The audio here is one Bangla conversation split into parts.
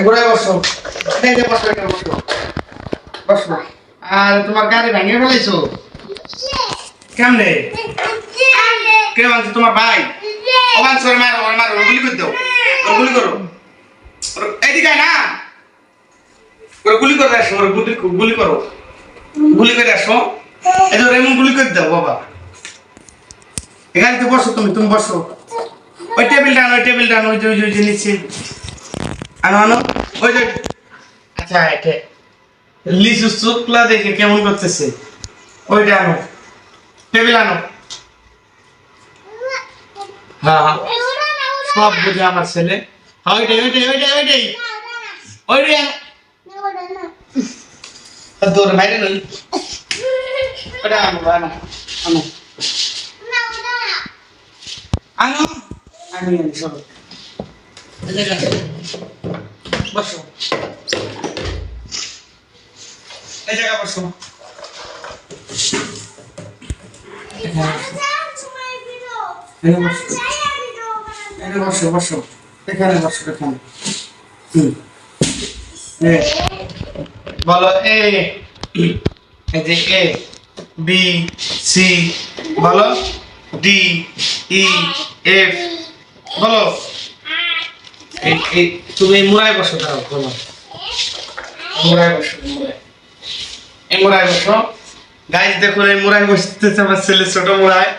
ঘুরাই বসো, এই যে বসো, এটা বসো, বসো। আর তোমার গাড়ি ভেঙে ফেলাইছো কেমনে? কে ভাঙছে? তোমার ভাই? ও ভাঙছে, ওর মারো, ওর মারো, গুলি করে দাও, ওর গুলি করো, এইদিকে না, ওর গুলি করে আসো, ওর গুলি করো, গুলি করে আসো, এই যে এমন গুলি করে দাও বাবা। এখানে তো বসো, তুমি বসো, ওই টেবিলটা আনো, ওই টেবিলটা আনো, ওই যে নিচে আনো, আনো ওই যে। আচ্ছা, এটা লিচু শুকলা দেখে কেমন করতেছে, ওইটা আনো, টেবিল আনো। হ্যাঁ হ্যাঁ, সব বুঝে আমার ছেলে। হ্যাঁ, ওইটাই ওইটাই ওইটাই ওইটাই ওইটাই দৌড় বাইরে নই, ওটা আনো আনো আনো আনো, আমি আনি সব। বসো, এই জায়গা বসো, বসো বসো, এখানে বসো, এখানে। বলো এ, এই যে এ বি সি, বলো ডি ই এফ, বলো। এই তুমি মুড়ায় বসো, দাও বলো, মুড়ায় বসো, এই মুড়ায় বসো। গাইস দেখুন, এই মুড়ায় বসতেছে আমার ছেলে, ছোট মুড়ায়।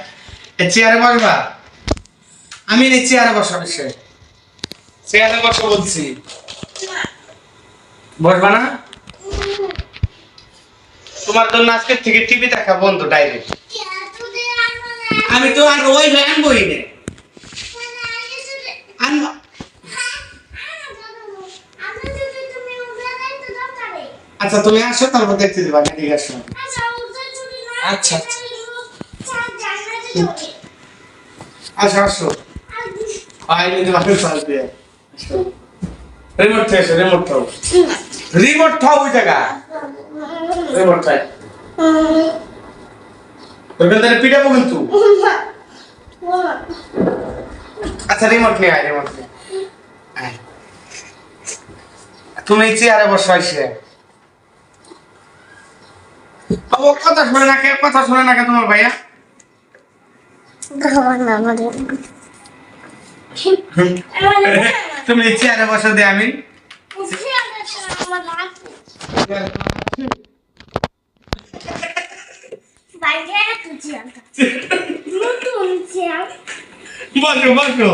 এই চেয়ারে বসবা, আমি এই চেয়ারে বসা বিষয়, চেয়ারে বসো বলছি, বসবা না? তোমার জন্য আজকে থেকে টিভি দেখা বন্ধ ডাইরেক্ট। আমি তো আর ওই আনবই না, আনবো। আচ্ছা তুমি আসো, তারপর দেখতে দিবা, ঠিক আছে? আচ্ছা আচ্ছা, আসো, আইলে দিবা, আসবে। রিমোট থেকে রিমোট থাও, রিমোট থাও, ওই জায়গা রিমোট থাই, তোকে তাহলে পিটাবো কিন্তু। আচ্ছা, রিমোট নিয়ে আয়, রিমোট নিয়ে আয়। তুমি চেয়ারে বসো, এসে কথা শুনে না কে, কথা শুনে না কে তোমার ভাইয়া? তুমি চেয়ারে বসো দে, আমি বসো বসো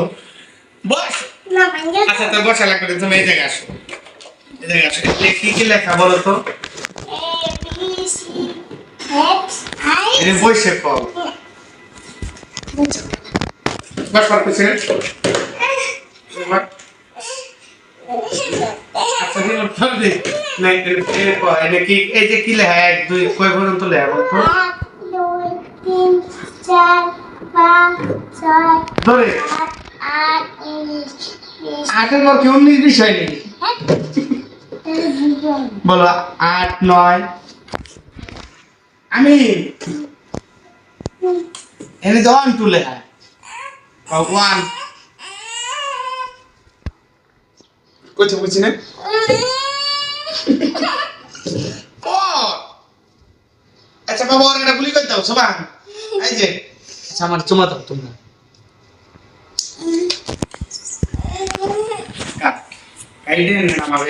বস। আচ্ছা, তোর বসা লাগবে, তুমি এই জায়গায় আসো, এই জায়গায় আসো। কি কি লেখা বলো তো? বসে কল বস পারতেছে। আচ্ছা, রিমোট থাও দে না, কি এই যে কি লেখা, 1 2 কয় পর্যন্ত লেখা বলতো? 1 2 3 4 5 6 ধরে 8 19 8 এর কি 19 বিষয় নেই? বলো 8 9। আমি এনে জন তুলে হ্যাঁ, 1 কোথায় বুঝছি না? ও আচ্ছা বাবা, ওর একটা গুলি করে দাও সবাই, এই যে। আচ্ছা, আমার চুমা দাও তোমরা, কাইডে না আমারে।